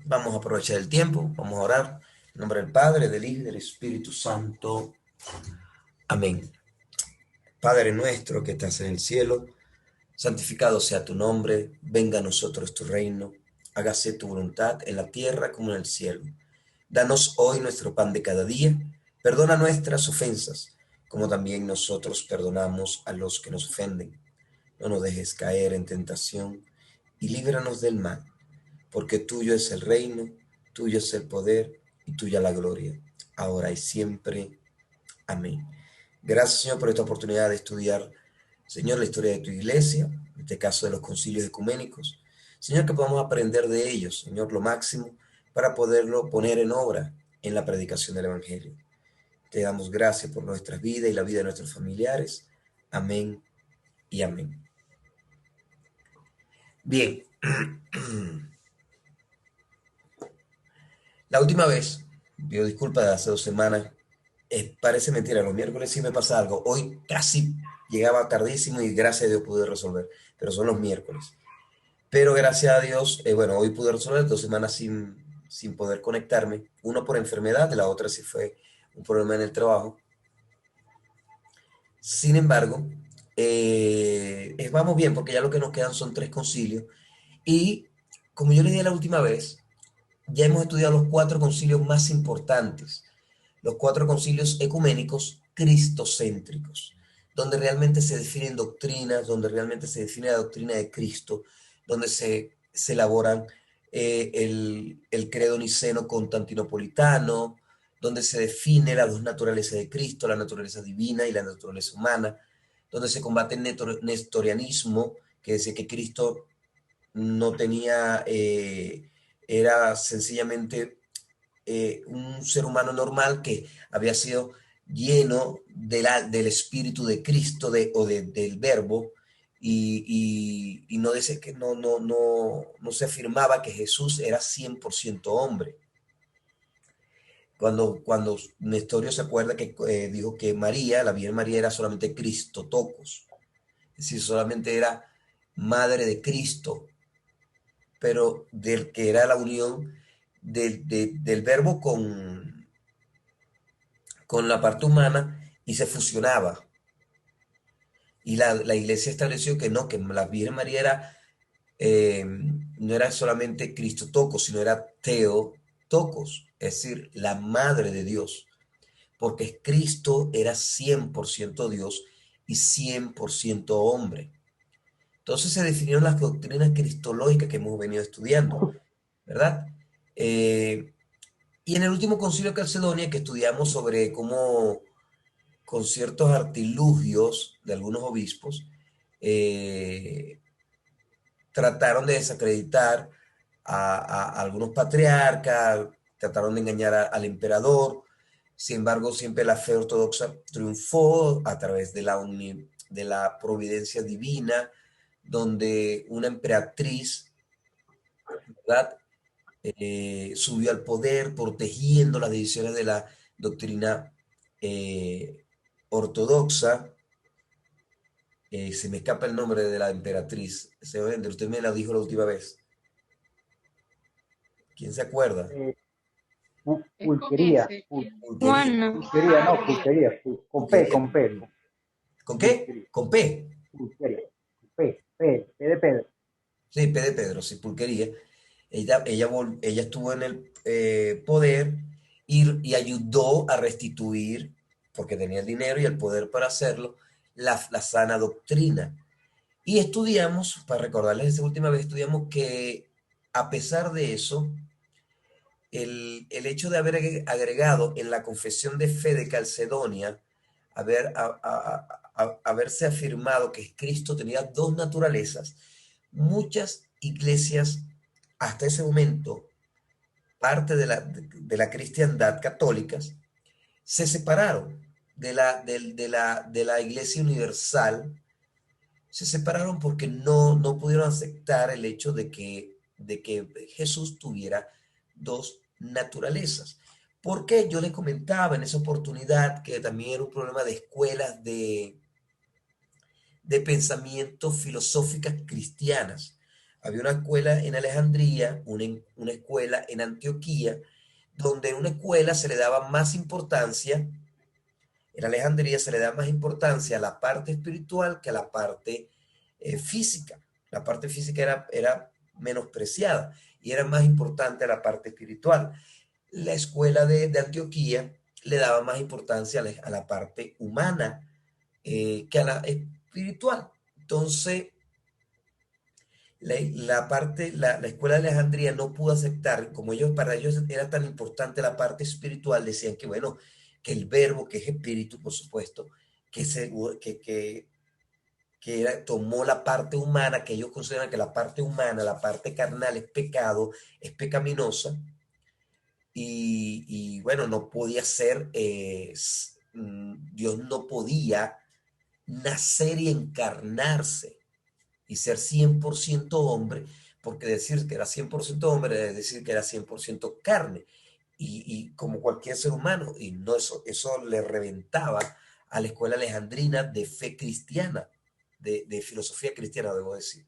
Vamos a aprovechar el tiempo, vamos a orar. En nombre del Padre, del Hijo y del Espíritu Santo. Amén. Padre nuestro que estás en el cielo, santificado sea tu nombre, venga a nosotros tu reino, hágase tu voluntad en la tierra como en el cielo. Danos hoy nuestro pan de cada día, perdona nuestras ofensas, como también nosotros perdonamos a los que nos ofenden. No nos dejes caer en tentación y líbranos del mal, porque tuyo es el reino, tuyo es el poder y tuya la gloria, ahora y siempre. Amén. Gracias, Señor, por esta oportunidad de estudiar, Señor, la historia de tu iglesia, en este caso de los concilios ecuménicos. Señor, que podamos aprender de ellos, Señor, lo máximo para poderlo poner en obra en la predicación del Evangelio. Te damos gracias por nuestras vidas y la vida de nuestros familiares. Amén y amén. Bien, la última vez, pido disculpas de hace 2 semanas, parece mentira, los miércoles sí me pasa algo. Hoy casi llegaba tardísimo y gracias a Dios pude resolver, pero son los miércoles. Pero gracias a Dios, bueno, hoy pude resolver 2 semanas sin poder conectarme. Uno por enfermedad, la otra sí fue un problema en el trabajo. Sin embargo, vamos bien porque ya lo que nos quedan son 3 concilios. Y como yo les dije la última vez, ya hemos estudiado los 4 concilios más importantes, los 4 concilios ecuménicos cristocéntricos, donde realmente se definen doctrinas, donde realmente se define la doctrina de Cristo, donde se elaboran el credo niceno-constantinopolitano, donde se define las dos naturalezas de Cristo, la naturaleza divina y la naturaleza humana, donde se combate el nestorianismo, que decía que Cristo no tenía, era sencillamente un ser humano normal que había sido lleno del Espíritu de Cristo del Verbo y no, dice que no se afirmaba que Jesús era 100% hombre. Cuando Nestorio se acuerda que dijo que María, la Virgen María, era solamente Cristotocos, es decir, solamente era madre de Cristo, pero del que era la unión del verbo con la parte humana y se fusionaba. Y la iglesia estableció que no, que la Virgen María era, no era solamente Cristotocos, sino era Theotokos, es decir, la madre de Dios, porque Cristo era 100% Dios y 100% hombre. Entonces se definieron las doctrinas cristológicas que hemos venido estudiando, ¿verdad? Eh, y en el último concilio de Calcedonia, que estudiamos sobre cómo con ciertos artilugios de algunos obispos, eh, trataron de desacreditar a algunos patriarcas, trataron de engañar al emperador. Sin embargo, siempre la fe ortodoxa triunfó a través de la providencia divina, donde una emperatriz, ¿verdad? Subió al poder protegiendo las decisiones de la doctrina ortodoxa. Se me escapa el nombre de la emperatriz. Usted me la dijo la última vez. ¿Quién se acuerda? Eh, Es con pulquería, ese. Pulquería. Juana. pulquería, no, pulquería, con P, Pulquería. con P, ¿Con qué? pulquería, Con P. pulquería, P de Pedro. Sí, P de Pedro, sí, pulquería. Ella estuvo en el poder y ayudó a restituir, porque tenía el dinero y el poder para hacerlo, la sana doctrina. Y estudiamos, para recordarles esa última vez, estudiamos que a pesar de eso, el hecho de haber agregado en la confesión de fe de Calcedonia, haberse afirmado que Cristo tenía dos naturalezas, muchas iglesias hasta ese momento, parte de la cristiandad católicas, se separaron de la iglesia universal, se separaron porque no pudieron aceptar el hecho de que Jesús tuviera dos naturalezas. Porque yo les comentaba en esa oportunidad que también era un problema de escuelas de pensamiento filosóficas cristianas. Había una escuela en Alejandría, una escuela en Antioquía, donde en una escuela se le daba más importancia, en Alejandría se le da más importancia a la parte espiritual que a la parte física. La parte física era menospreciada y era más importante a la parte espiritual. La escuela de Antioquía le daba más importancia a la parte humana que a la espiritual. Entonces, la escuela de Alejandría no pudo aceptar, como para ellos era tan importante la parte espiritual, decían que, bueno, que el verbo, que es espíritu, por supuesto, que, se, que tomó la parte humana, que ellos consideran que la parte humana, la parte carnal es pecado, es pecaminosa, y bueno, no podía ser, Dios no podía nacer y encarnarse y ser 100% hombre, porque decir que era 100% hombre es decir que era 100% carne, y como cualquier ser humano, y no eso le reventaba a la escuela alejandrina de fe cristiana, de filosofía cristiana, debo decir.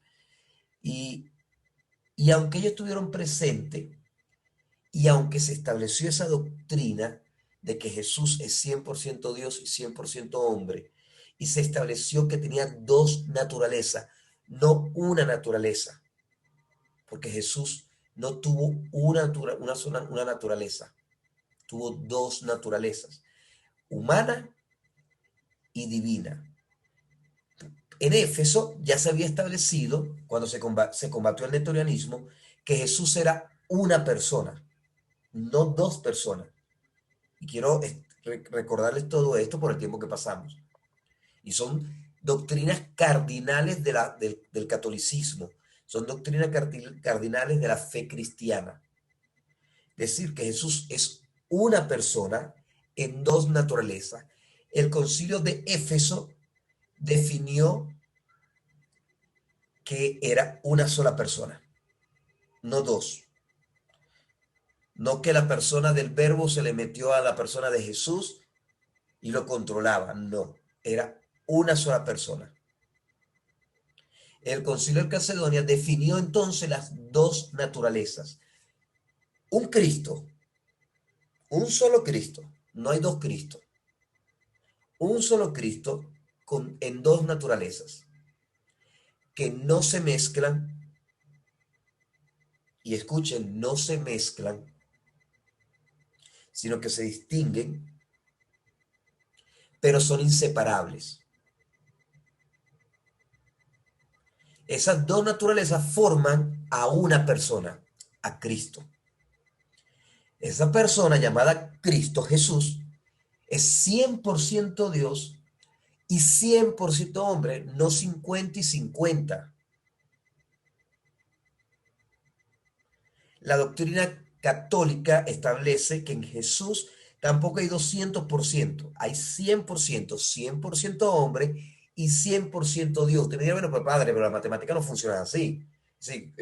Y, y aunque ellos estuvieron presentes, y aunque se estableció esa doctrina de que Jesús es 100% Dios y 100% hombre, y se estableció que tenía dos naturalezas, no una naturaleza, porque Jesús no tuvo una naturaleza, tuvo dos naturalezas, humana y divina. En Éfeso ya se había establecido, cuando se combatió el nestorianismo, que Jesús era una persona, no dos personas. Y quiero recordarles todo esto por el tiempo que pasamos. Y son doctrinas cardinales del catolicismo, son doctrinas cardinales de la fe cristiana. Decir que Jesús es una persona en dos naturalezas. El concilio de Éfeso definió que era una sola persona, no dos. No que la persona del verbo se le metió a la persona de Jesús y lo controlaba, no, era una sola persona. El concilio de Calcedonia definió entonces las dos naturalezas. Un Cristo, un solo Cristo, no hay dos Cristos. Un solo Cristo en dos naturalezas que no se mezclan, y escuchen, no se mezclan, sino que se distinguen, pero son inseparables. Esas dos naturalezas forman a una persona, a Cristo. Esa persona llamada Cristo Jesús es 100% Dios y 100% hombre, no 50 y 50. La doctrina católica establece que en Jesús tampoco hay 200%, hay 100%, 100% hombre y 100% Dios. Usted me dirá, bueno, pues padre, pero la matemática no funciona así. Sí,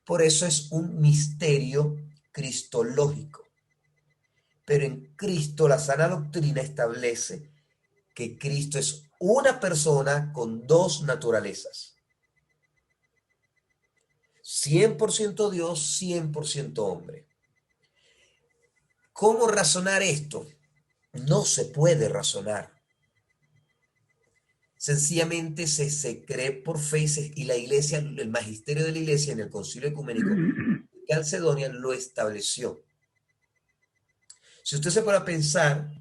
por eso es un misterio cristológico. Pero en Cristo la sana doctrina establece que Cristo es una persona con dos naturalezas. 100% Dios, 100% hombre. ¿Cómo razonar esto? No se puede razonar. Sencillamente se cree por fe y la iglesia, el magisterio de la iglesia en el concilio ecuménico de Calcedonia lo estableció. Si usted se para pensar,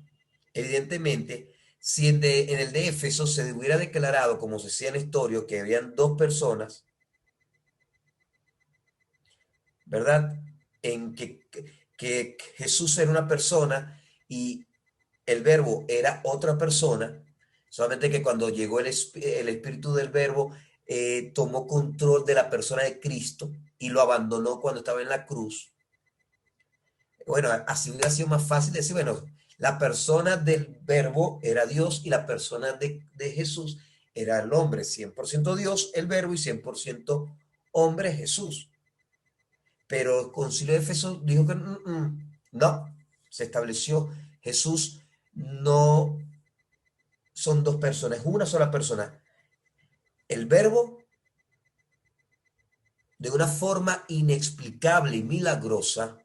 evidentemente, si en el de Éfeso se hubiera declarado, como se decía en Nestorio, que habían dos personas, ¿verdad? En que Jesús era una persona y el verbo era otra persona, solamente que cuando llegó el espíritu del verbo, tomó control de la persona de Cristo y lo abandonó cuando estaba en la cruz. Bueno, así hubiera sido más fácil decir, bueno, la persona del verbo era Dios y la persona de Jesús era el hombre, 100% Dios, el verbo, y 100% hombre, Jesús. Pero el concilio de Éfeso dijo que no, se estableció, Jesús no son dos personas, es una sola persona. El verbo de una forma inexplicable y milagrosa,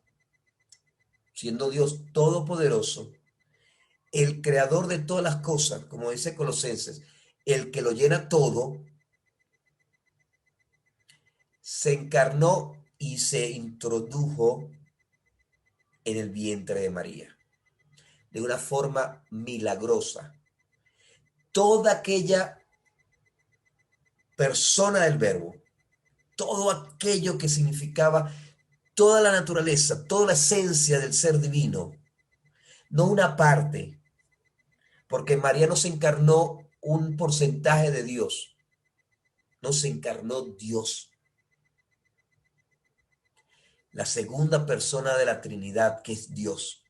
siendo Dios todopoderoso, el creador de todas las cosas, como dice Colosenses, el que lo llena todo, se encarnó y se introdujo en el vientre de María, de una forma milagrosa. Toda aquella persona del verbo, todo aquello que significaba toda la naturaleza, toda la esencia del ser divino, no una parte, porque María no se encarnó un porcentaje de Dios, no se encarnó Dios. La segunda persona de la Trinidad, que es Dios,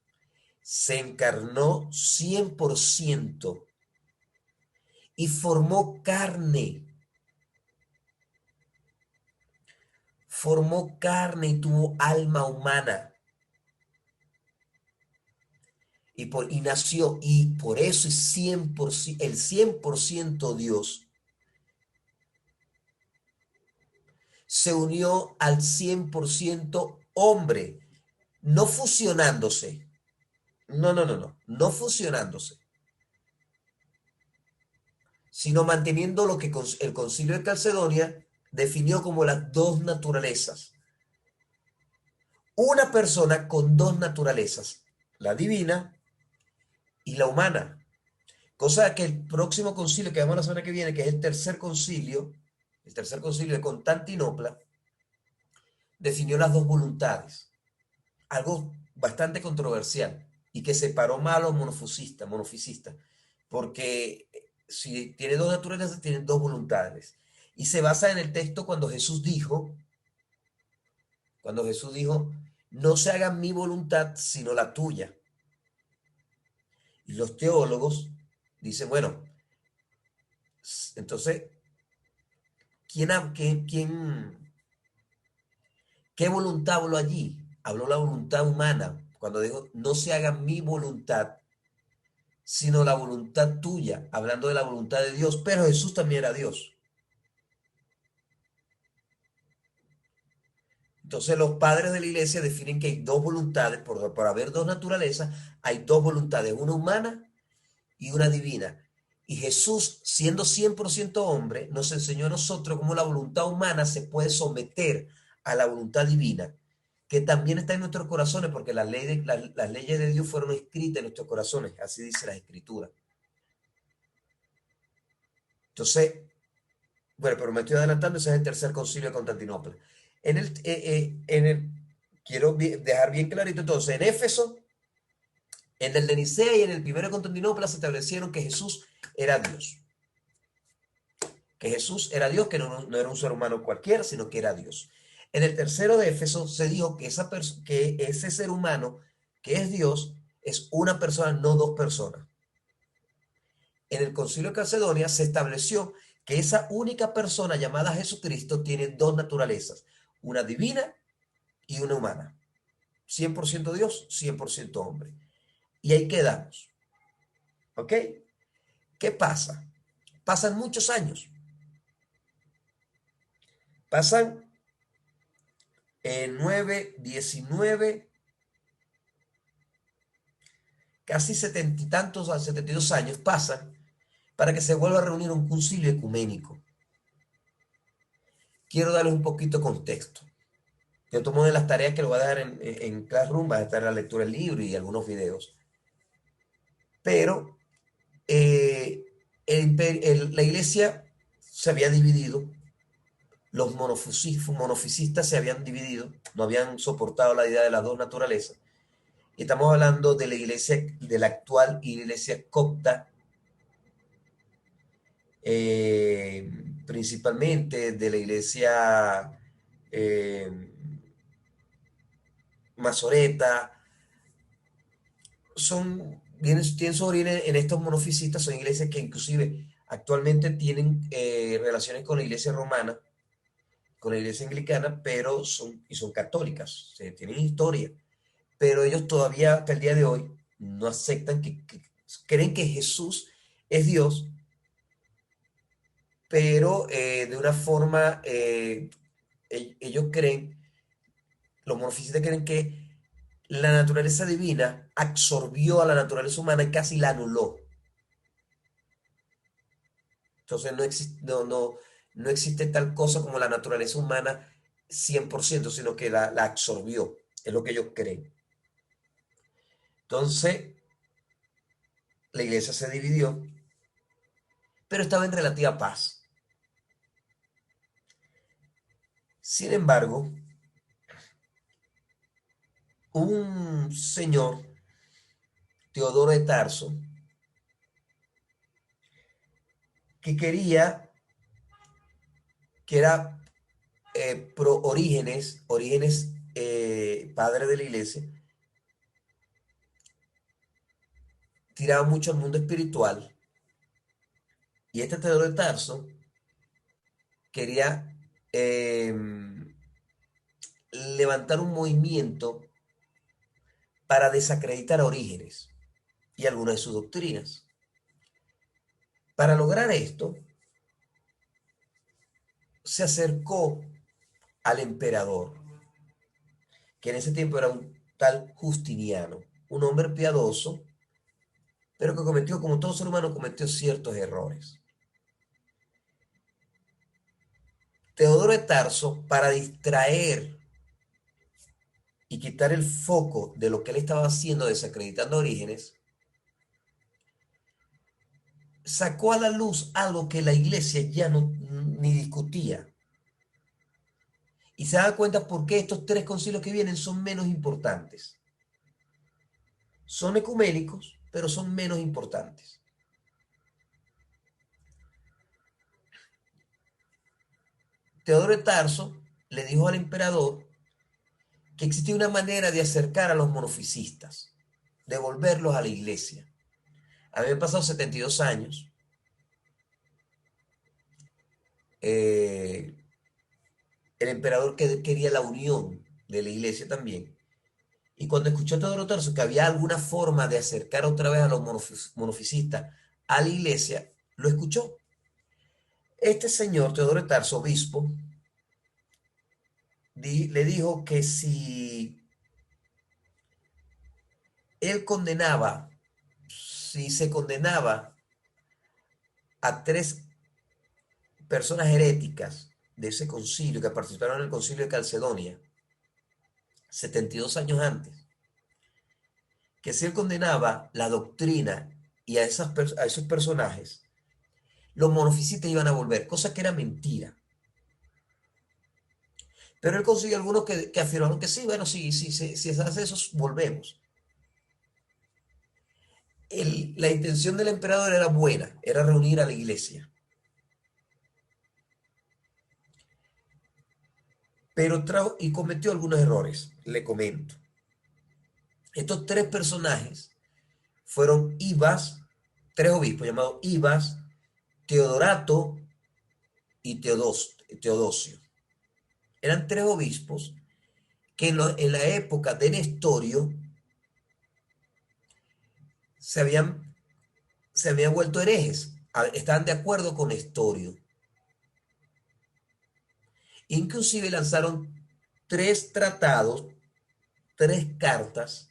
se encarnó 100% y formó carne. Formó carne y tuvo alma humana. Y nació, y por eso es 100%, el 100% Dios se unió al 100% hombre, no fusionándose. No fusionándose, sino manteniendo lo que el Concilio de Calcedonia definió como las dos naturalezas. Una persona con dos naturalezas, la divina y la humana. Cosa que el próximo concilio que vamos a la semana que viene, que es el tercer concilio de Constantinopla, definió las dos voluntades. Algo bastante controversial y que separó mal a los monofisistas, porque si tiene dos naturalezas, tienen dos voluntades. Y se basa en el texto cuando Jesús dijo, no se haga mi voluntad, sino la tuya. Y los teólogos dicen, bueno, entonces, ¿qué voluntad habló allí? Habló la voluntad humana, cuando dijo, no se haga mi voluntad, sino la voluntad tuya, hablando de la voluntad de Dios, pero Jesús también era Dios. Entonces los padres de la iglesia definen que hay dos voluntades, por haber dos naturalezas, hay dos voluntades, una humana y una divina. Y Jesús, siendo 100% hombre, nos enseñó a nosotros cómo la voluntad humana se puede someter a la voluntad divina, que también está en nuestros corazones, porque las leyes de Dios fueron escritas en nuestros corazones, así dice la Escritura. Entonces, bueno, pero me estoy adelantando, ese es el tercer concilio de Constantinopla. Quiero dejar bien clarito entonces, en Éfeso, en el de Nicea y en el primero de Constantinopla se establecieron que Jesús era Dios. Que Jesús era Dios, que no era un ser humano cualquiera, sino que era Dios. En el tercero de Éfeso se dijo que ese ser humano, que es Dios, es una persona, no dos personas. En el Concilio de Calcedonia se estableció que esa única persona llamada Jesucristo tiene dos naturalezas, una divina y una humana. 100% Dios, 100% hombre. Y ahí quedamos. ¿Ok? ¿Qué pasa? Pasan muchos años. Pasan 9, 19, casi 70 y tantos, 72 años pasan para que se vuelva a reunir un concilio ecuménico. Quiero darles un poquito de contexto. Yo tomo de las tareas que lo voy a dar en Classroom, va a estar la lectura del libro y algunos videos. Pero la iglesia se había dividido, los monofisistas se habían dividido, no habían soportado la idea de las dos naturalezas. Y estamos hablando de la iglesia, de la actual iglesia copta, principalmente de la iglesia masoreta, tienen su origen en estos monofisistas, son iglesias que inclusive actualmente tienen relaciones con la iglesia romana, con la iglesia anglicana, pero son católicas, tienen historia, pero ellos todavía hasta el día de hoy no aceptan que creen que Jesús es Dios, pero de una forma ellos creen, los monofisistas creen que la naturaleza divina absorbió a la naturaleza humana y casi la anuló. Entonces no existe tal cosa como la naturaleza humana 100%, sino que la absorbió. Es lo que ellos creen. Entonces, la iglesia se dividió, pero estaba en relativa paz. Sin embargo, un señor, Teodoro de Tarso, que quería, que era pro Orígenes, padre de la iglesia, tiraba mucho al mundo espiritual. Y este Teodoro de Tarso quería levantar un movimiento para desacreditar a Orígenes y algunas de sus doctrinas. Para lograr esto, se acercó al emperador, que en ese tiempo era un tal Justiniano, un hombre piadoso, pero que cometió, como todo ser humano, cometió ciertos errores. Teodoro de Tarso, para distraer y quitar el foco de lo que él estaba haciendo, desacreditando Orígenes, sacó a la luz algo que la iglesia ya no ni discutía. Y se da cuenta por qué estos tres concilios que vienen son menos importantes. Son ecuménicos, pero son menos importantes. Teodoro de Tarso le dijo al emperador que existía una manera de acercar a los monofisistas, de volverlos a la iglesia. Habían pasado 72 años. El emperador quería la unión de la iglesia también. Y cuando escuchó Teodoro Tarso que había alguna forma de acercar otra vez a los monofisistas a la iglesia, lo escuchó. Este señor, Teodoro de Tarso, obispo, le dijo que si él condenaba, si se condenaba a tres personas heréticas de ese concilio que participaron en el concilio de Calcedonia 72 años antes, que si él condenaba la doctrina y a esos personajes, los monofisistas iban a volver, cosa que era mentira. Pero él consiguió algunos que afirmaron que sí, bueno, si se hace eso, volvemos. La intención del emperador era buena, era reunir a la iglesia. Pero y cometió algunos errores, le comento. Estos tres personajes fueron Ibas, tres obispos llamados Ibas, Teodorato y Teodosio. Eran tres obispos que en la época de Nestorio se habían vuelto herejes, estaban de acuerdo con Nestorio. Inclusive lanzaron tres tratados, tres cartas,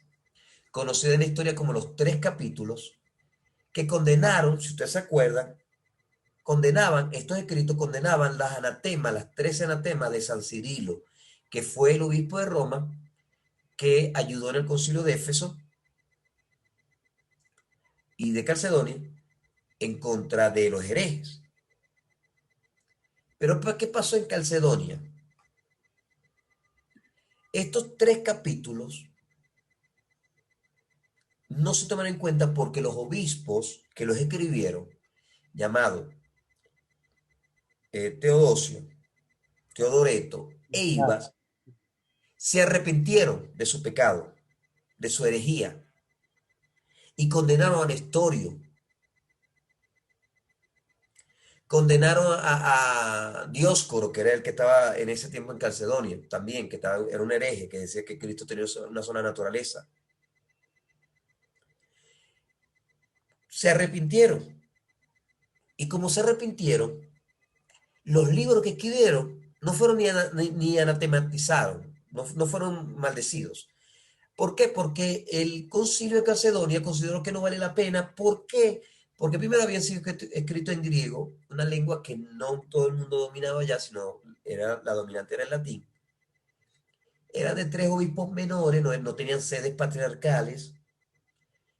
conocidas en la historia como los tres capítulos, que condenaron, si ustedes se acuerdan, estos escritos condenaban las 13 anatemas de San Cirilo, que fue el obispo de Roma, que ayudó en el concilio de Éfeso y de Calcedonia en contra de los herejes. Pero ¿qué pasó en Calcedonia? Estos tres capítulos no se toman en cuenta porque los obispos que los escribieron, llamados Teodosio, Teodoreto e Ibas, se arrepintieron de su pecado, de su herejía, y condenaron a Nestorio. Condenaron a Dioscoro, que era el que estaba en ese tiempo en Calcedonia, también, era un hereje, que decía que Cristo tenía una sola naturaleza. Se arrepintieron. Y como se arrepintieron, los libros que escribieron no fueron ni anatematizados, no fueron maldecidos. ¿Por qué? Porque el concilio de Calcedonia consideró que no vale la pena. ¿Por qué? Porque primero habían sido escrito en griego, una lengua que no todo el mundo dominaba ya, sino era la dominante era el latín. Era de tres obispos menores, no tenían sedes patriarcales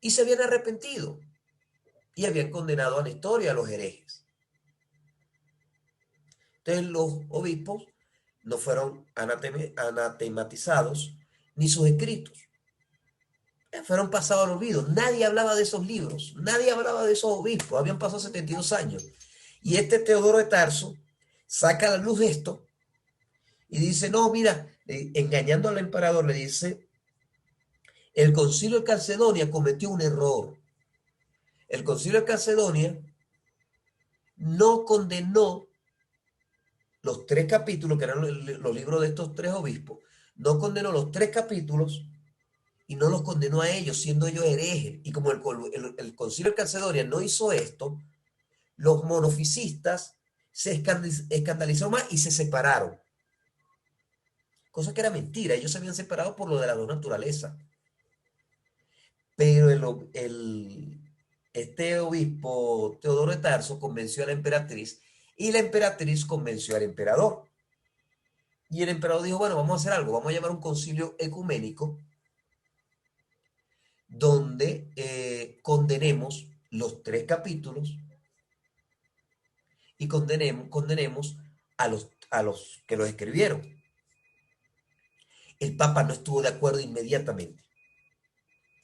y se habían arrepentido y habían condenado a Nestor y a los herejes. Entonces los obispos no fueron anatematizados ni sus escritos. Fueron pasados al olvido. Nadie hablaba de esos libros, nadie hablaba de esos obispos. Habían pasado 72 años. Y este Teodoro de Tarso saca a la luz esto y dice, no, mira, engañando al emperador, le dice, el concilio de Calcedonia cometió un error. El concilio de Calcedonia no condenó los tres capítulos, que eran los libros de estos tres obispos, no condenó los tres capítulos y no los condenó a ellos, siendo ellos herejes. Y como el concilio de Calcedonia no hizo esto, los monofisistas se escandalizaron más y se separaron. Cosa que era mentira, ellos se habían separado por lo de la dos naturaleza. Pero este obispo Teodoro de Tarso convenció a la emperatriz y la emperatriz convenció al emperador. Y el emperador dijo, bueno, vamos a hacer algo, vamos a llamar un concilio ecuménico donde condenemos los tres capítulos y condenemos a los que los escribieron. El Papa no estuvo de acuerdo inmediatamente.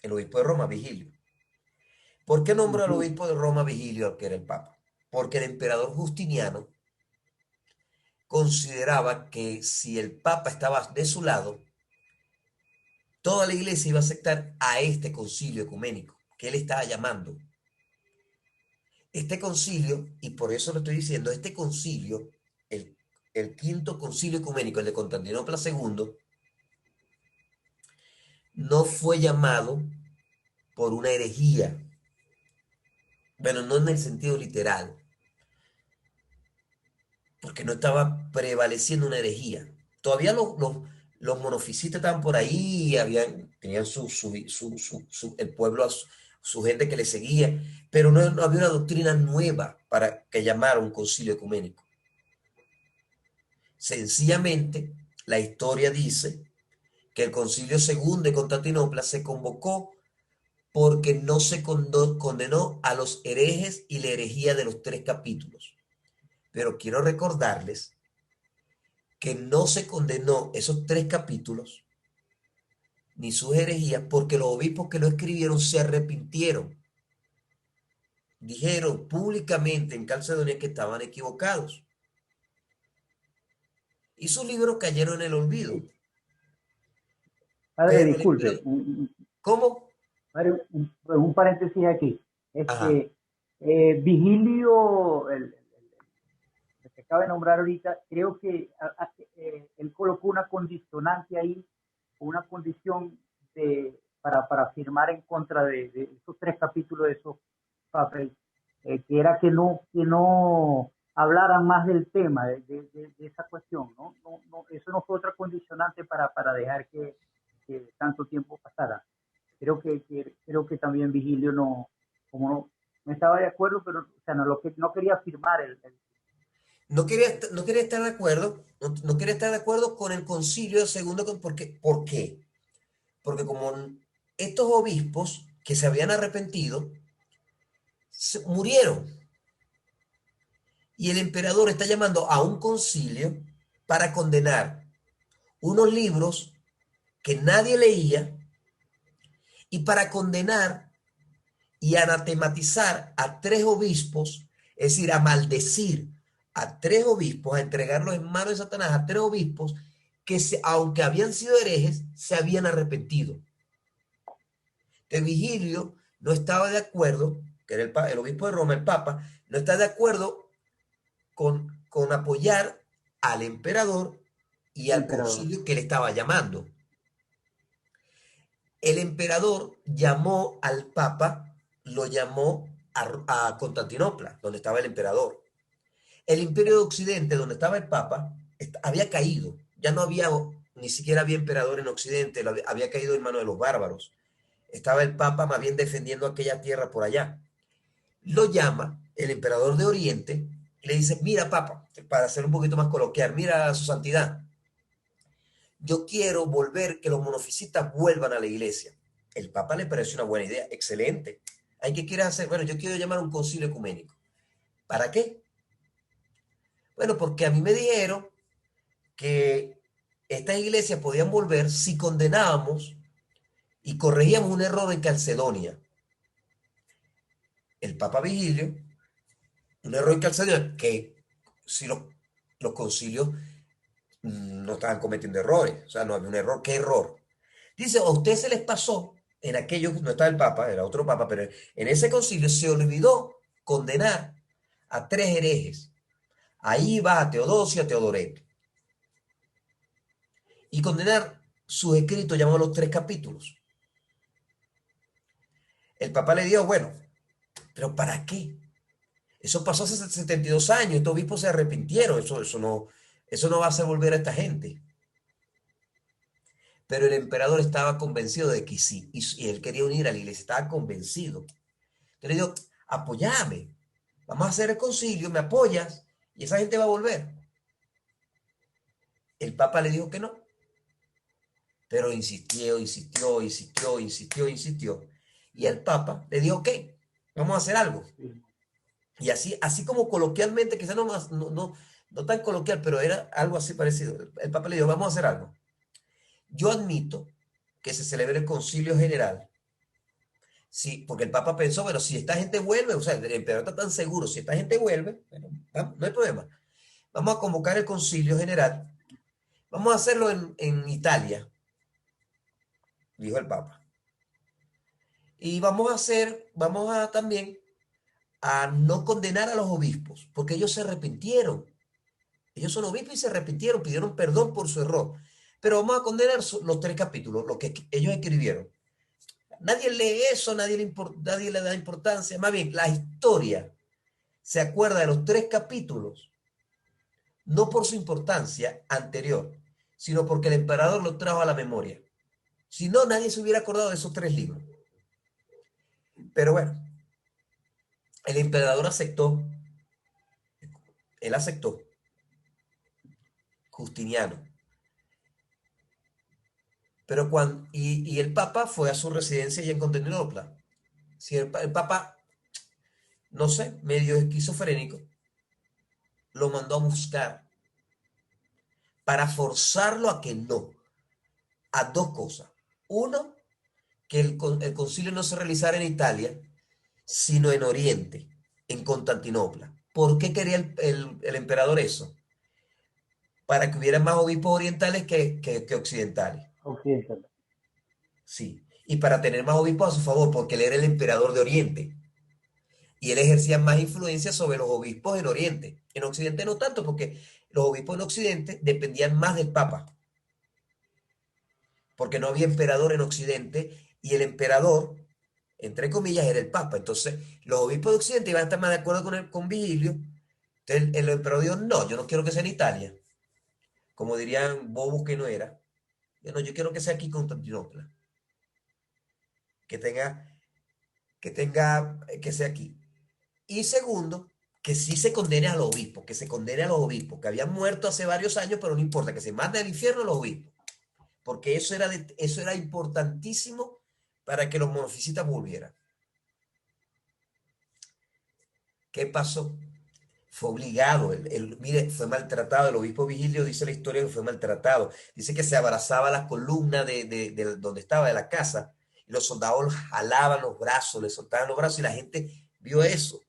El obispo de Roma, Vigilio. ¿Por qué nombró al obispo de Roma Vigilio, que era el Papa? Porque el emperador Justiniano consideraba que si el Papa estaba de su lado, toda la iglesia iba a aceptar a este concilio ecuménico que él estaba llamando. Este concilio, y por eso lo estoy diciendo, este concilio, el quinto concilio ecuménico, el de Constantinopla II, no fue llamado por una herejía, pero no en el sentido literal, porque no estaba prevaleciendo una herejía. Todavía los monofisistas estaban por ahí, tenían el pueblo, su gente que le seguía, pero no había una doctrina nueva para que llamara un concilio ecuménico. Sencillamente, la historia dice que el concilio segundo de Constantinopla se convocó porque no se condenó a los herejes y la herejía de los tres capítulos. Pero quiero recordarles que no se condenó esos tres capítulos ni sus herejías porque los obispos que lo escribieron se arrepintieron. Dijeron públicamente en Calcedonia que estaban equivocados. Y sus libros cayeron en el olvido. Padre, disculpe, ¿Cómo? padre, un paréntesis aquí. Ajá. Vigilio, el que acaba de nombrar ahorita, creo que él colocó una condicionante ahí, una condición para firmar en contra de esos tres capítulos de esos papeles, que era que no hablaran más del tema, de esa cuestión, ¿no? Eso no fue otra condicionante para dejar que tanto tiempo pasara. Creo que también Vigilio no estaba de acuerdo, pero o sea, no quería firmar No quería estar de acuerdo, no quería estar de acuerdo con el concilio segundo. ¿Por qué? Porque como estos obispos que se habían arrepentido murieron y el emperador está llamando a un concilio para condenar unos libros que nadie leía y para condenar y anatematizar a tres obispos, es decir, a maldecir a tres obispos, a entregarlos en manos de Satanás a tres obispos que aunque habían sido herejes, se habían arrepentido. De Vigilio no estaba de acuerdo, que era el obispo de Roma, el Papa, no está de acuerdo con apoyar al emperador y al emperador. concilio que le estaba llamando. El emperador llamó al Papa, lo llamó a Constantinopla, donde estaba el emperador. El Imperio de Occidente, donde estaba el Papa, había caído, ya no había, ni siquiera había emperador en Occidente, había caído en manos de los bárbaros. Estaba el Papa más bien defendiendo aquella tierra por allá. Lo llama el emperador de Oriente y le dice, mira, Papa, para ser un poquito más coloquial, mira su santidad, yo quiero volver, que los monofisitas vuelvan a la iglesia. El Papa le pareció una buena idea, excelente. ¿Hay qué quieres hacer? Bueno, yo quiero llamar a un concilio ecuménico. ¿Para qué? Bueno, porque a mí me dijeron que estas iglesias podían volver si condenábamos y corregíamos un error en Calcedonia. El Papa Vigilio, un error en Calcedonia, que si los concilios no estaban cometiendo errores, o sea, no había un error. ¿Qué error? Dice, a ustedes se les pasó, en aquello, no estaba el Papa, era otro Papa, pero en ese concilio se olvidó condenar a 3 herejes. Ahí va a Teodosio y a Teodoreto. Y condenar sus escritos llamados los 3 capítulos. El Papa le dijo, bueno, ¿pero para qué? Eso pasó hace 72 años, estos obispos se arrepintieron, eso no va a hacer volver a esta gente. Pero el emperador estaba convencido de que sí, y él quería unir a la iglesia, estaba convencido. Entonces le dijo, apóyame, vamos a hacer el concilio, me apoyas, y esa gente va a volver. El Papa le dijo que no, pero insistió, insistió, insistió, insistió, insistió. Y el Papa le dijo, ok, vamos a hacer algo. Y así como coloquialmente, quizás no tan coloquial, pero era algo así parecido. El Papa le dijo, vamos a hacer algo. Yo admito que se celebre el concilio general. Sí, porque el Papa pensó, bueno, si esta gente vuelve, o sea, el emperador está tan seguro, si esta gente vuelve, bueno, no hay problema. Vamos a convocar el concilio general. Vamos a hacerlo en Italia, dijo el Papa. Y vamos a también a no condenar a los obispos, porque ellos se arrepintieron. Ellos son obispos y se arrepintieron, pidieron perdón por su error. Pero vamos a condenar los 3 capítulos, lo que ellos escribieron. Nadie lee eso, nadie le da importancia. Más bien, la historia se acuerda de los 3 capítulos, no por su importancia anterior, sino porque el emperador lo trajo a la memoria. Si no, nadie se hubiera acordado de esos 3 libros. Pero bueno, el emperador aceptó, él aceptó, Justiniano. Pero y el Papa fue a su residencia allá en Constantinopla. Si el Papa, no sé, medio esquizofrénico, lo mandó a buscar para forzarlo a que no, a 2 cosas. Uno, que el concilio no se realizara en Italia, sino en Oriente, en Constantinopla. ¿Por qué quería el emperador eso? Para que hubiera más obispos orientales que occidentales. Occidental. Sí. Y para tener más obispos a su favor, porque él era el emperador de Oriente. Y él ejercía más influencia sobre los obispos en Oriente. En Occidente no tanto, porque los obispos en Occidente dependían más del Papa. Porque no había emperador en Occidente y el emperador, entre comillas, era el Papa. Entonces, los obispos de Occidente iban a estar más de acuerdo con Vigilio. Entonces, el emperador dijo, no, yo no quiero que sea en Italia. Como dirían bobos que no era. Yo quiero que sea aquí Constantinopla. Que que sea aquí. Y segundo, que sí se condene a los obispos, que se condene a los obispos, que habían muerto hace varios años, pero no importa, que se manden al infierno a los obispos. Porque eso era importantísimo para que los monofisitas volvieran. ¿Qué pasó? Fue obligado, mire, fue maltratado, el obispo Vigilio dice la historia que fue maltratado, dice que se abrazaba a las columnas de donde estaba, de la casa, y los soldados jalaban los brazos, le soltaban los brazos, y la gente vio eso,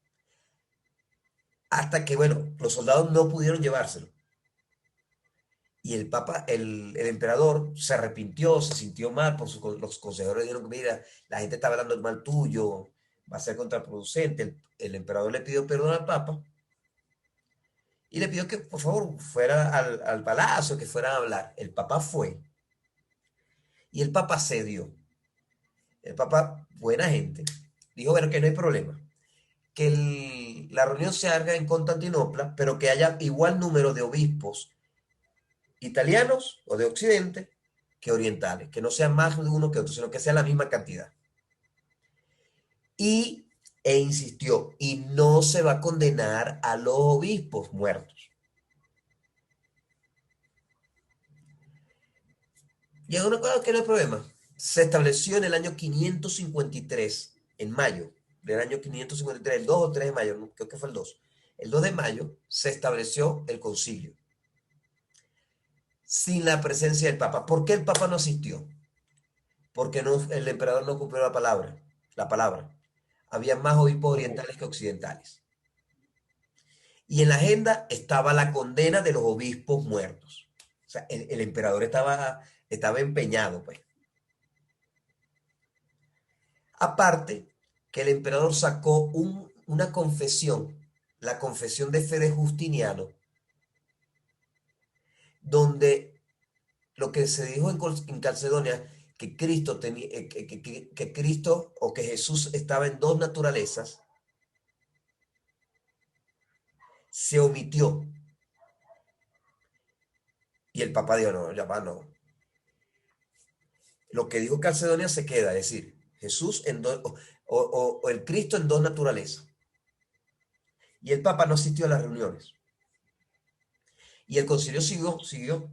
hasta que, bueno, los soldados no pudieron llevárselo. Y el Papa, el emperador, se arrepintió, se sintió mal, los consejeros dijeron que, mira, la gente está hablando mal tuyo, va a ser contraproducente. El emperador le pidió perdón al Papa, y le pidió que por favor fuera al palacio, que fueran a hablar. El Papa fue y el Papa cedió. El Papa, buena gente, dijo, bueno, que no hay problema, que la reunión se haga en Constantinopla, pero que haya igual número de obispos italianos o de Occidente que orientales, que no sean más de uno que otro, sino que sea la misma cantidad. E insistió, y no se va a condenar a los obispos muertos. Y es una cosa que no hay problema. Se estableció en el año 553, en mayo del año 553, el 2 o 3 de mayo, creo que fue el 2. El 2 de mayo se estableció el concilio, sin la presencia del Papa. ¿Por qué el Papa no asistió? Porque no, el emperador no cumplió la palabra. Había más obispos orientales que occidentales. Y en la agenda estaba la condena de los obispos muertos. O sea, el emperador estaba empeñado, pues. Aparte, que el emperador sacó una confesión, la confesión de fe de Justiniano, donde lo que se dijo en Calcedonia, que Cristo, que Cristo o que Jesús estaba en dos naturalezas, se omitió. Y el Papa dijo, no, ya va, no. Lo que dijo Calcedonia se queda, es decir, Jesús en dos, o el Cristo en dos naturalezas. Y el Papa no asistió a las reuniones. Y el concilio siguió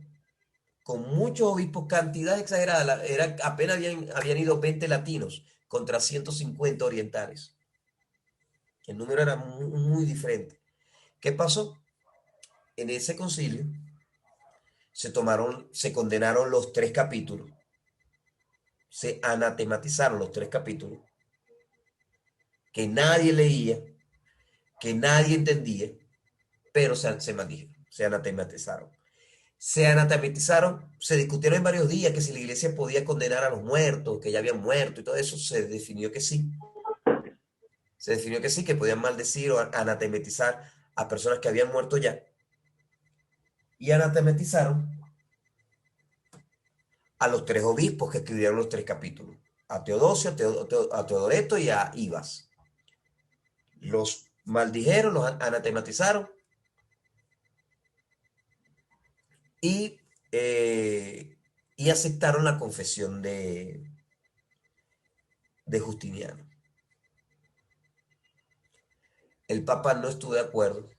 con muchos obispos, cantidad exagerada. Apenas habían ido 20 latinos contra 150 orientales. El número era muy, muy diferente. ¿Qué pasó? En ese concilio se condenaron los 3 capítulos, se anatematizaron los 3 capítulos, que nadie leía, que nadie entendía, pero se maldijeron, se anatematizaron. Se discutieron en varios días que si la iglesia podía condenar a los muertos, que ya habían muerto y todo eso, se definió que sí. Se definió que sí, que podían maldecir o anatematizar a personas que habían muerto ya. Y anatematizaron a los 3 obispos que escribieron los 3 capítulos, a Teodosio, a Teodoreto y a Ibas. Los maldijeron, los anatematizaron y aceptaron la confesión de Justiniano. El Papa no estuvo de acuerdo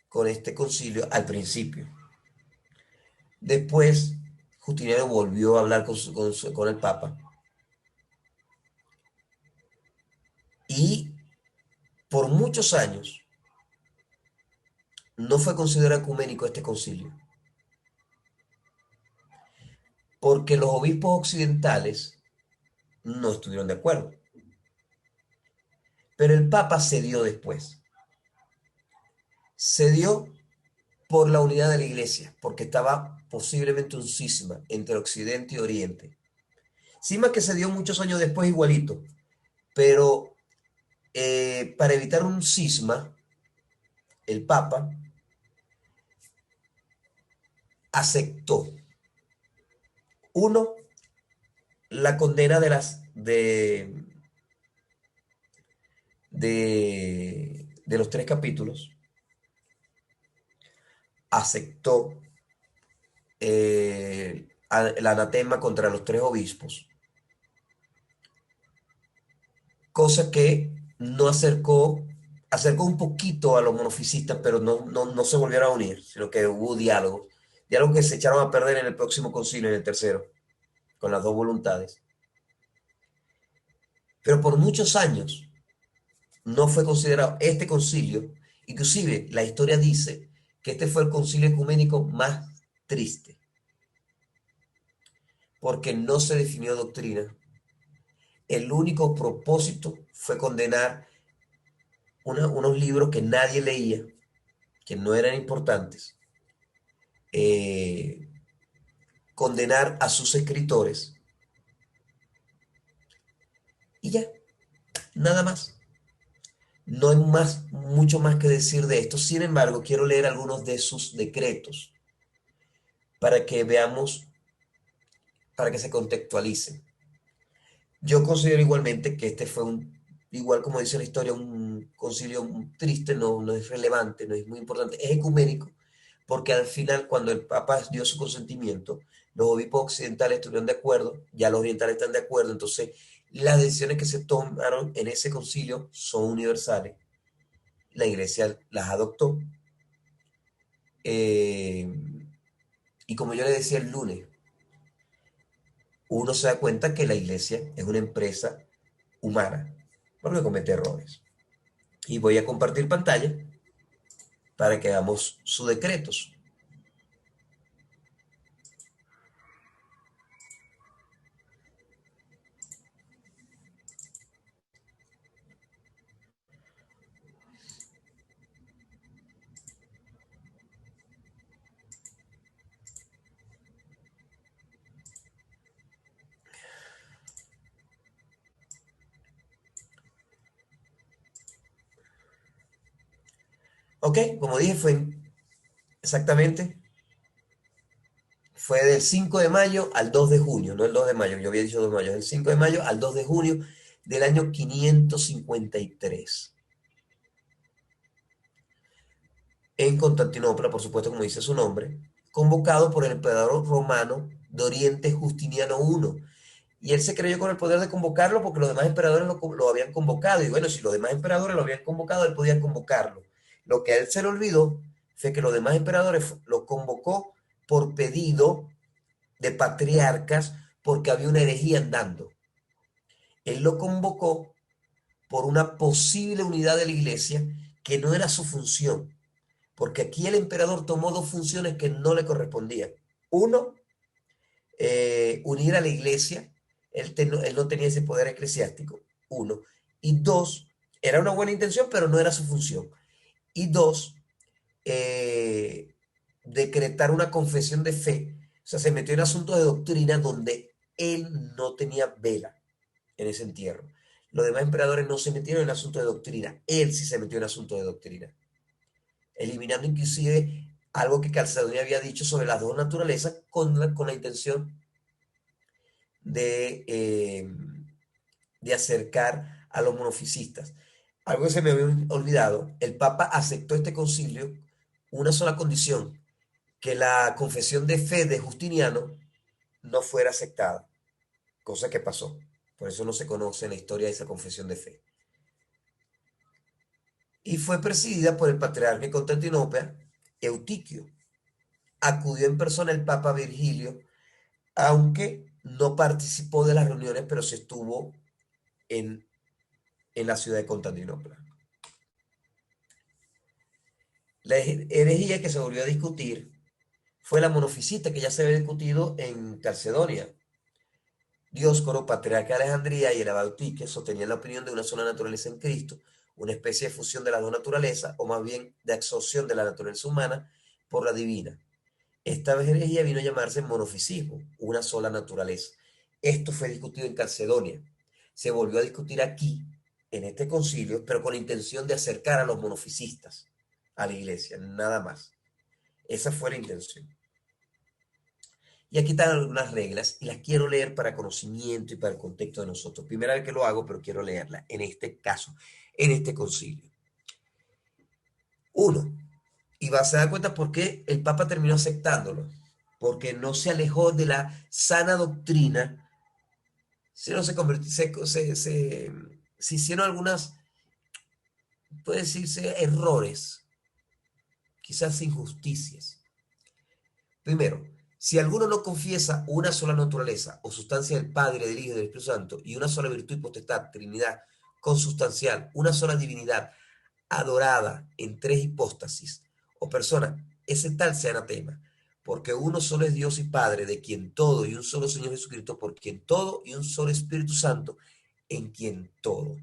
con este concilio al principio. Después, Justiniano volvió a hablar con el Papa y por muchos años no fue considerado ecuménico este concilio, porque los obispos occidentales no estuvieron de acuerdo. Pero el Papa cedió después. Cedió por la unidad de la iglesia, porque estaba posiblemente un cisma entre Occidente y Oriente. Cisma que se dio muchos años después igualito, pero para evitar un cisma, el Papa aceptó, uno, la condena de los 3 capítulos, aceptó el anatema contra los 3 obispos, cosa que no acercó un poquito a los monofisistas, pero no se volvieron a unir, sino que hubo diálogos que se echaron a perder en el próximo concilio, en el tercero, con las dos voluntades. Pero por muchos años no fue considerado este concilio, inclusive la historia dice que este fue el concilio ecuménico más triste, porque no se definió doctrina. El único propósito fue condenar unos libros que nadie leía, que no eran importantes, condenar a sus escritores y ya, nada más. No hay mucho más que decir de esto. Sin embargo, quiero leer algunos de sus decretos para que veamos, para que se contextualicen. Yo considero igualmente que este fue igual como dice la historia, un concilio triste, no es relevante, no es muy importante, es ecuménico, porque al final cuando el Papa dio su consentimiento, los obispos occidentales estuvieron de acuerdo, ya los orientales están de acuerdo, entonces las decisiones que se tomaron en ese concilio son universales. La iglesia las adoptó. Eh, y como yo le decía el lunes, uno se da cuenta que la iglesia es una empresa humana, porque comete errores. Y voy a compartir pantalla para que hagamos sus decretos. Ok, como dije, exactamente, fue del 5 de mayo al 2 de junio, no el 2 de mayo, yo había dicho 2 de mayo, del 5 de mayo al 2 de junio del año 553. En Constantinopla, por supuesto, como dice su nombre, convocado por el emperador romano de Oriente Justiniano I. Y él se creyó con el poder de convocarlo porque los demás emperadores lo habían convocado. Y bueno, si los demás emperadores lo habían convocado, él podía convocarlo. Lo que a él se le olvidó fue que los demás emperadores lo convocó por pedido de patriarcas porque había una herejía andando. Él lo convocó por una posible unidad de la iglesia que no era su función. Porque aquí el emperador tomó dos funciones que no le correspondían. Uno, unir a la iglesia. Él no tenía ese poder eclesiástico. Uno. Y dos, era una buena intención, pero no era su función. Y dos, decretar una confesión de fe. O sea, se metió en asuntos de doctrina donde él no tenía vela en ese entierro. Los demás emperadores no se metieron en asuntos de doctrina. Él sí se metió en asuntos de doctrina, eliminando inclusive algo que Calcedonia había dicho sobre las dos naturalezas con la intención de, de acercar a los monofisistas. Algo que se me había olvidado, el Papa aceptó este concilio una sola condición, que la confesión de fe de Justiniano no fuera aceptada, cosa que pasó. Por eso no se conoce la historia de esa confesión de fe. Y fue presidida por el patriarca de Constantinopla, Eutiquio. Acudió en persona el Papa Virgilio, aunque no participó de las reuniones, pero sí estuvo en, en la ciudad de Constantinopla. La herejía que se volvió a discutir fue la monofisita que ya se había discutido en Calcedonia. Dioscoro, patriarca de Alejandría, y el abad Tique sostenían la opinión de una sola naturaleza en Cristo, una especie de fusión de las dos naturalezas, o más bien de absorción de la naturaleza humana por la divina. Esta herejía vino a llamarse monofisismo, una sola naturaleza. Esto fue discutido en Calcedonia. Se volvió a discutir aquí, en este concilio, pero con la intención de acercar a los monofisistas a la iglesia, nada más. Esa fue la intención. Y aquí están algunas reglas y las quiero leer para conocimiento y para el contexto de nosotros. Primera vez que lo hago, pero quiero leerla en este caso, en este concilio. Uno, y vas a dar cuenta por qué el Papa terminó aceptándolo, porque no se alejó de la sana doctrina, sino se convirtió, se hicieron algunas, puede decirse, errores, quizás injusticias. Primero, si alguno no confiesa una sola naturaleza o sustancia del Padre, del Hijo y del Espíritu Santo, y una sola virtud y potestad, Trinidad consustancial, una sola divinidad adorada en tres hipóstasis o persona, ese tal sea anatema, porque uno solo es Dios y Padre, de quien todo, y un solo Señor Jesucristo, por quien todo, y un solo Espíritu Santo, en quien todo.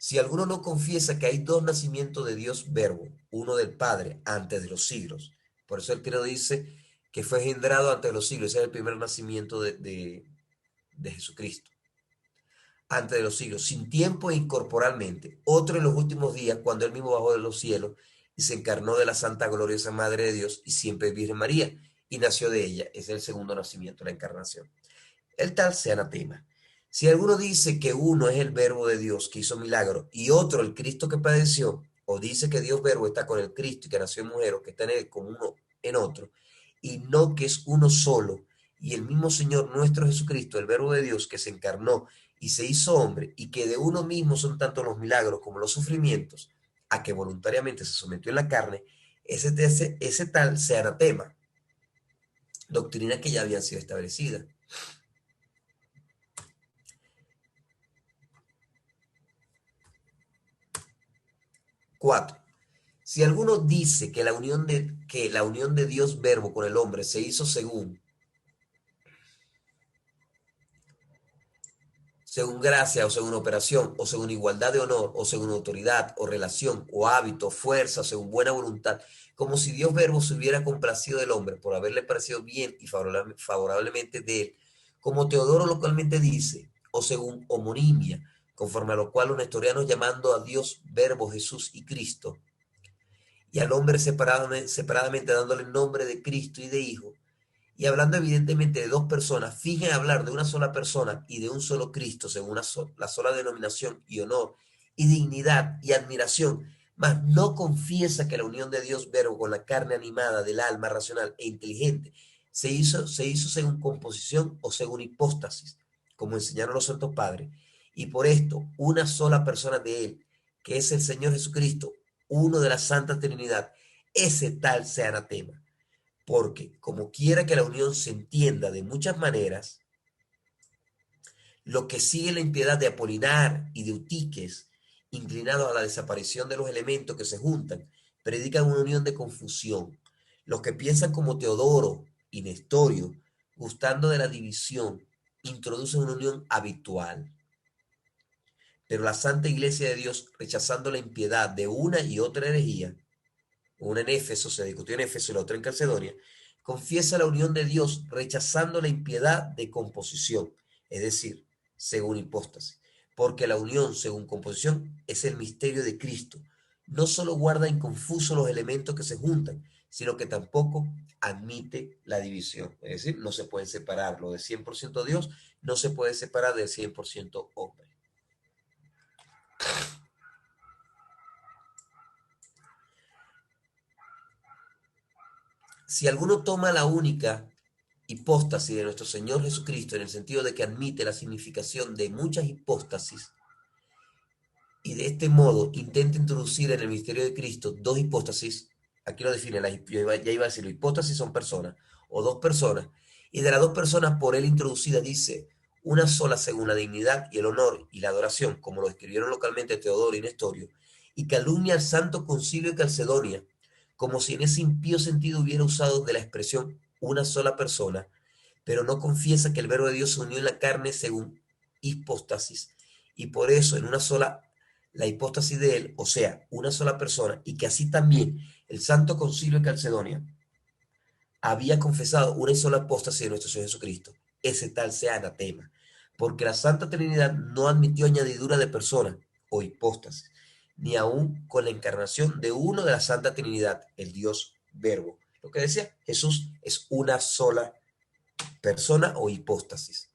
Si alguno no confiesa que hay dos nacimientos de Dios Verbo, uno del Padre antes de los siglos, por eso el credo dice que fue engendrado antes de los siglos, ese es el primer nacimiento de Jesucristo, antes de los siglos, sin tiempo e incorporalmente, otro en los últimos días, cuando él mismo bajó de los cielos y se encarnó de la Santa Gloriosa Madre de Dios y siempre Virgen María, y nació de ella, es el segundo nacimiento, la encarnación. El tal sea anatema. Si alguno dice que uno es el verbo de Dios que hizo milagro y otro el Cristo que padeció, o dice que Dios Verbo está con el Cristo y que nació en mujer o que está en él como uno en otro, y no que es uno solo, y el mismo Señor nuestro Jesucristo, el Verbo de Dios que se encarnó y se hizo hombre, y que de uno mismo son tanto los milagros como los sufrimientos, a que voluntariamente se sometió en la carne, ese tal sea anatema, doctrina que ya habían sido establecida. 4. Si alguno dice que la unión de Dios Verbo con el hombre se hizo según gracia o según operación o según igualdad de honor o según autoridad o relación o hábito, fuerza, según buena voluntad, como si Dios Verbo se hubiera complacido del hombre por haberle parecido bien y favorablemente de él, como Teodoro localmente dice, o según homonimia, conforme a lo cual los nestorianos llamando a Dios Verbo, Jesús y Cristo, y al hombre separadamente dándole el nombre de Cristo y de Hijo, y hablando evidentemente de dos personas, fingen hablar de una sola persona y de un solo Cristo, según la sola denominación y honor y dignidad y admiración, mas no confiesa que la unión de Dios Verbo con la carne animada del alma racional e inteligente se hizo según composición o según hipóstasis, como enseñaron los santos padres, y por esto una sola persona de él, que es el Señor Jesucristo, uno de la Santa Trinidad, ese tal sea anatema. Porque como quiera que la unión se entienda de muchas maneras, lo que sigue la impiedad de Apolinar y de Eutiques, inclinados a la desaparición de los elementos que se juntan, predican una unión de confusión. Los que piensan como Teodoro y Nestorio, gustando de la división, introducen una unión habitual. Pero la Santa Iglesia de Dios, rechazando la impiedad de una y otra herejía, una en Éfeso, se discutió en Éfeso y la otra en Calcedonia, confiesa la unión de Dios rechazando la impiedad de composición, es decir, según hipóstasis, porque la unión según composición es el misterio de Cristo. No solo guarda inconfusos los elementos que se juntan, sino que tampoco admite la división. Es decir, no se puede separar lo de 100% Dios, no se puede separar del 100% hombre. Si alguno toma la única hipóstasis de nuestro Señor Jesucristo en el sentido de que admite la significación de muchas hipóstasis y de este modo intenta introducir en el misterio de Cristo dos hipóstasis, aquí lo define, ya iba a decirlo, hipóstasis son personas o dos personas, y de las dos personas por él introducida dice una sola según la dignidad y el honor y la adoración, como lo escribieron localmente Teodoro y Nestorio, y calumnia al Santo Concilio de Calcedonia, como si en ese impío sentido hubiera usado de la expresión una sola persona, pero no confiesa que el Verbo de Dios se unió en la carne según hipóstasis, y por eso en una sola, la hipóstasis de él, o sea, una sola persona, y que así también el Santo Concilio de Calcedonia había confesado una sola hipóstasis de nuestro Señor Jesucristo, ese tal sea anatema, porque la Santa Trinidad no admitió añadidura de persona o hipóstasis, ni aún con la encarnación de uno de la Santa Trinidad, el Dios Verbo. Lo que decía, Jesús es una sola persona o hipóstasis.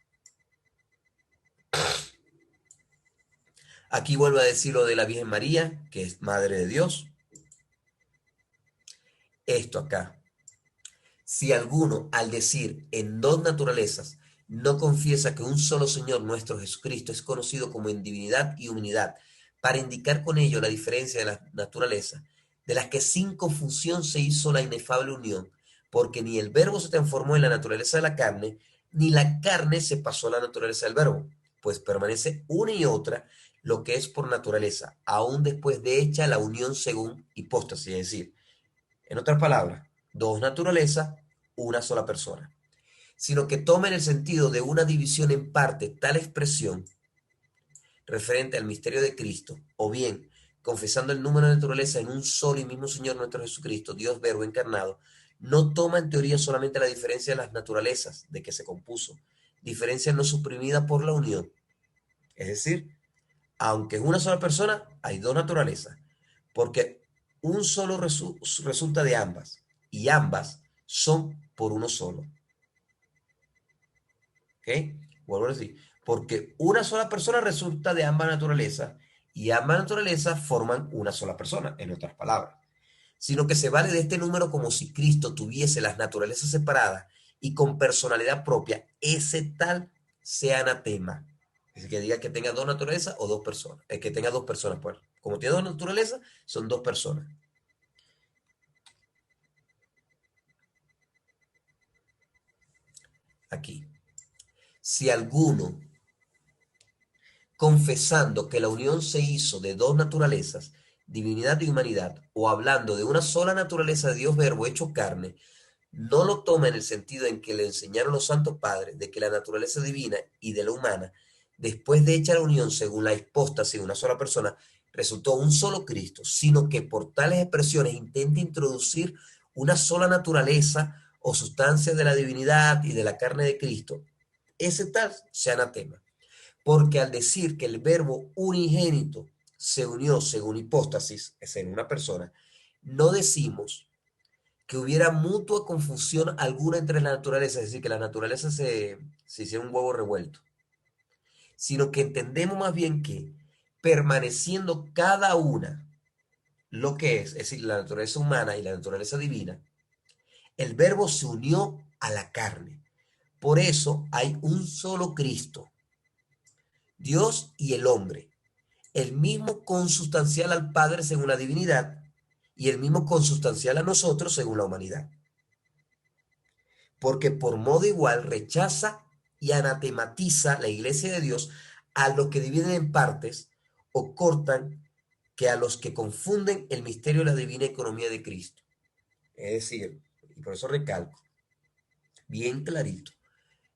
Aquí vuelvo a decir lo de la Virgen María, que es Madre de Dios. Esto acá. Si alguno, al decir en dos naturalezas, no confiesa que un solo Señor nuestro Jesucristo es conocido como en divinidad y humanidad, para indicar con ello la diferencia de las naturalezas, de las que sin confusión se hizo la inefable unión, porque ni el Verbo se transformó en la naturaleza de la carne, ni la carne se pasó a la naturaleza del Verbo, pues permanece una y otra lo que es por naturaleza, aún después de hecha la unión según hipóstasis, es decir, en otras palabras, dos naturalezas, una sola persona, sino que toma en el sentido de una división en parte tal expresión referente al misterio de Cristo, o bien confesando el número de naturaleza en un solo y mismo Señor nuestro Jesucristo, Dios Verbo encarnado, no toma en teoría solamente la diferencia de las naturalezas de que se compuso, diferencia no suprimida por la unión. Es decir, aunque es una sola persona, hay dos naturalezas, porque un solo resulta de ambas, y ambas son por uno solo. ¿Ok? Vuelvo a decir, porque una sola persona resulta de ambas naturalezas, y ambas naturalezas forman una sola persona, en otras palabras, sino que se vale de este número como si Cristo tuviese las naturalezas separadas y con personalidad propia, ese tal sea anatema. Es decir, que diga que tenga dos naturalezas o dos personas, que tenga dos personas, pues. Como tiene dos naturalezas, son dos personas. Aquí. Si alguno, confesando que la unión se hizo de dos naturalezas, divinidad y humanidad, o hablando de una sola naturaleza de Dios Verbo hecho carne, no lo toma en el sentido en que le enseñaron los santos padres de que la naturaleza divina y de la humana, después de hecha la unión según la hipóstasis de una sola persona, resultó un solo Cristo, sino que por tales expresiones intenta introducir una sola naturaleza o sustancia de la divinidad y de la carne de Cristo. Ese tal sea anatema, porque al decir que el verbo unigénito se unió según hipóstasis, es en una persona, no decimos que hubiera mutua confusión alguna entre la naturaleza, es decir, que la naturaleza se hiciera un huevo revuelto, sino que entendemos más bien que permaneciendo cada una lo que es decir, la naturaleza humana y la naturaleza divina, el verbo se unió a la carne. Por eso hay un solo Cristo, Dios y el hombre, el mismo consustancial al Padre según la divinidad y el mismo consustancial a nosotros según la humanidad. Porque por modo igual rechaza y anatematiza la iglesia de Dios a los que dividen en partes o cortan, que a los que confunden el misterio de la divina economía de Cristo. Es decir, y por eso recalco, bien clarito,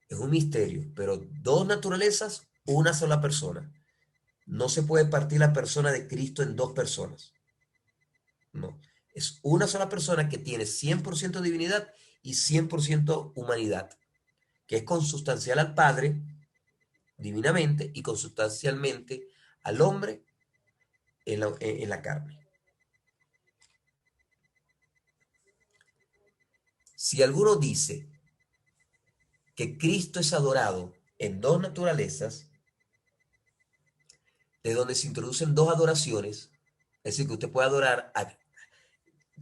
es un misterio, pero dos naturalezas, una sola persona. No se puede partir la persona de Cristo en dos personas. No, es una sola persona que tiene 100% divinidad y 100% humanidad, que es consustancial al Padre divinamente y consustancialmente al hombre en la carne. Si alguno dice que Cristo es adorado en dos naturalezas, de donde se introducen dos adoraciones, es decir, que usted puede adorar,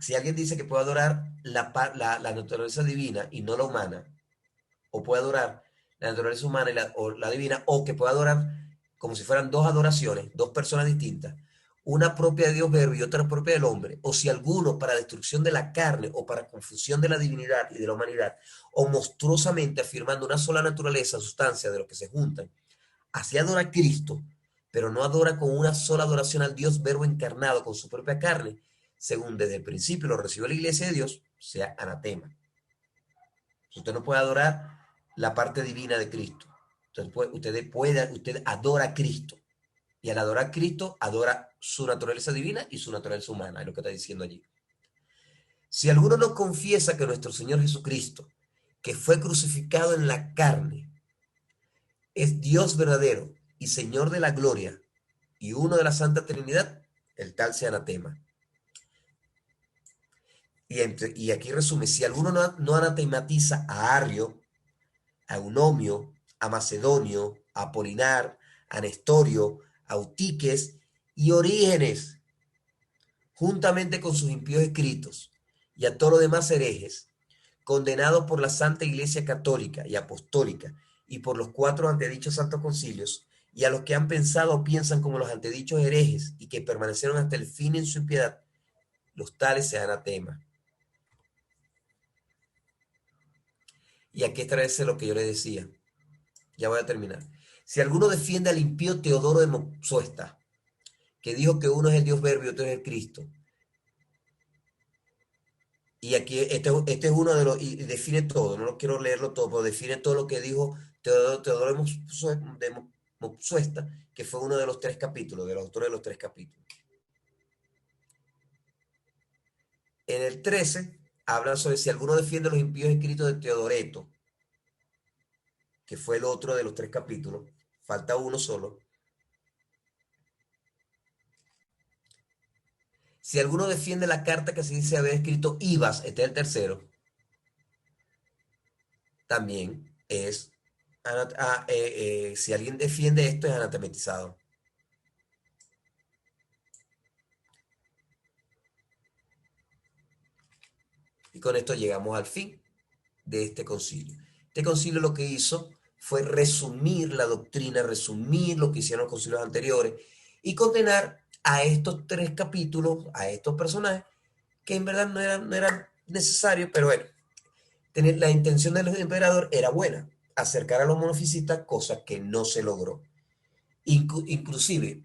si alguien dice que puede adorar la naturaleza divina y no la humana, o puede adorar la naturaleza humana o la divina, o que puede adorar como si fueran dos adoraciones, dos personas distintas, una propia de Dios Verbo y otra propia del hombre, o si alguno para destrucción de la carne o para confusión de la divinidad y de la humanidad, o monstruosamente afirmando una sola naturaleza, sustancia de lo que se juntan, así adora a Cristo, pero no adora con una sola adoración al Dios Verbo encarnado con su propia carne, según desde el principio lo recibió la iglesia de Dios, sea anatema. Usted no puede adorar la parte divina de Cristo. Usted adora a Cristo. Y al adorar a Cristo, adora su naturaleza divina y su naturaleza humana, es lo que está diciendo allí. Si alguno no confiesa que nuestro Señor Jesucristo, que fue crucificado en la carne, es Dios verdadero y Señor de la gloria y uno de la Santa Trinidad, el tal sea anatema. Y aquí resume, si alguno no anatematiza a Arrio, a Eunomio, a Macedonio, a Apolinar, a Nestorio, a Eutiques y Orígenes, juntamente con sus impíos escritos, y a todos los demás herejes, condenados por la Santa Iglesia Católica y Apostólica, y por los cuatro antedichos santos concilios, y a los que han pensado o piensan como los antedichos herejes, y que permanecieron hasta el fin en su impiedad, los tales sean anatema. Y aquí establece lo que yo le decía. Ya voy a terminar. Si alguno defiende al impío Teodoro de Mopsuesta, que dijo que uno es el Dios Verbo y otro es el Cristo, y aquí este es uno de los, y define todo, no lo quiero leerlo todo, pero define todo lo que dijo Teodoro de Mopsuesta, que fue uno de los tres capítulos, de los autores de los tres capítulos. En el 13 habla sobre si alguno defiende los impíos escritos de Teodoreto, que fue el otro de los tres capítulos, falta uno solo. Si alguno defiende la carta que se dice haber escrito Ibas, este es el tercero, también es, si alguien defiende esto es anatematizado. Y con esto llegamos al fin de este concilio. Este concilio lo que hizo fue resumir la doctrina, resumir lo que hicieron los concilios anteriores y condenar a estos 3 capítulos, a estos personajes, que en verdad no eran necesarios, pero bueno, la intención del emperador era buena, acercar a los monofisitas, cosa que no se logró. Inclusive,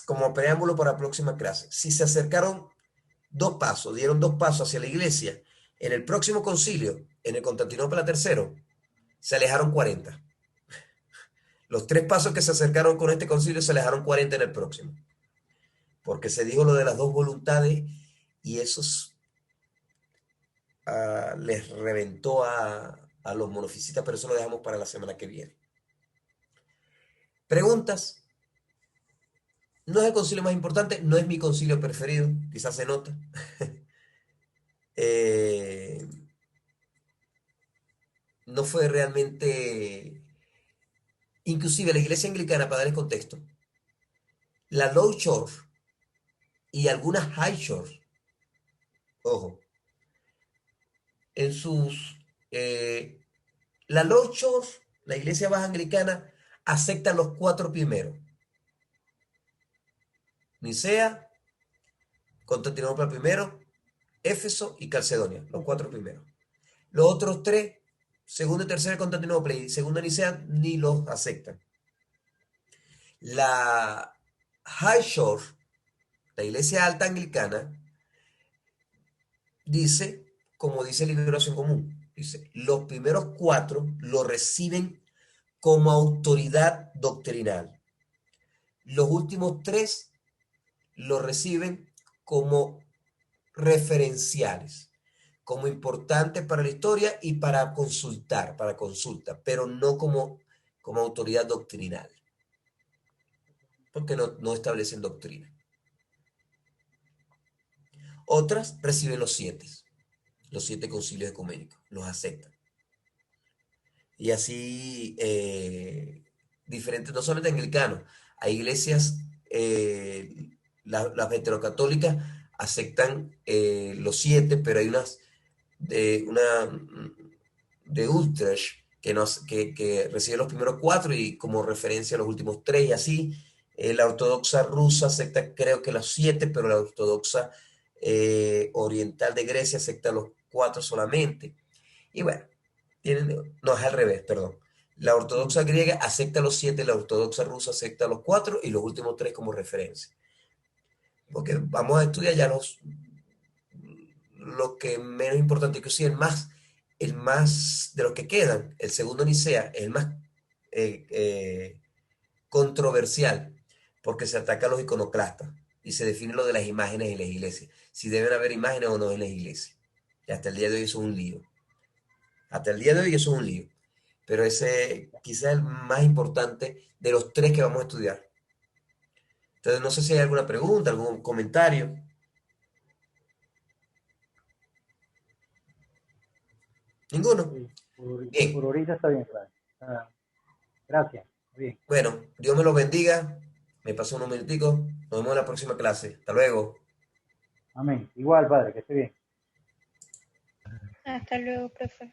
como preámbulo para la próxima clase, si se acercaron 2 pasos, dieron 2 pasos hacia la iglesia, en el próximo concilio, en el Constantinopla III, se alejaron 40. Los 3 pasos que se acercaron con este concilio se alejaron 40 en el próximo. Porque se dijo lo de las 2 voluntades y eso les reventó a los monofisitas, pero eso lo dejamos para la semana que viene. Preguntas. No es el concilio más importante, no es mi concilio preferido, quizás se nota. No fue realmente, inclusive la iglesia anglicana, para dar el contexto, la Low Church y algunas High Church, ojo, en sus, la Low Church, la iglesia baja anglicana, acepta los 4 primeros. Nicea, Constantinopla primero, Éfeso y Calcedonia, los 4 primeros. Los otros 3, segunda y tercera Constantinopla y segunda Nicea, ni los aceptan. La High Church, la iglesia alta anglicana, dice, como dice Liberación Común, dice, los primeros 4 lo reciben como autoridad doctrinal. Los últimos 3 lo reciben como referenciales, como importantes para la historia y para consulta, pero no como autoridad doctrinal, porque no establecen doctrina. Otras reciben los 7 concilios ecuménicos, los aceptan. Y así, diferentes, no solamente anglicanos, hay iglesias, las heterocatólicas aceptan los 7, pero hay una de Utrecht que recibe los primeros 4 y como referencia a los últimos 3 y así. La ortodoxa rusa acepta creo que los 7, pero la ortodoxa oriental de Grecia acepta los 4 solamente. Y bueno, no es al revés, perdón. La ortodoxa griega acepta los 7, la ortodoxa rusa acepta los 4 y los últimos 3 como referencia. Porque vamos a estudiar ya lo que menos importante, que sí, el más de los que quedan, el segundo Nicea, es el más controversial, porque se ataca a los iconoclastas y se define lo de las imágenes en las iglesias, si deben haber imágenes o no en las iglesias. Y hasta el día de hoy eso es un lío. Hasta el día de hoy eso es un lío. Pero ese quizás es el más importante de los 3 que vamos a estudiar. Entonces no sé si hay alguna pregunta, algún comentario. ¿Ninguno? Sí, Bien. por ahorita está bien, claro. Gracias. Bien. Bueno, Dios me los bendiga. Me pasó unos minuticos. Nos vemos en la próxima clase. Hasta luego. Amén. Igual, padre, que esté bien. Hasta luego, profe.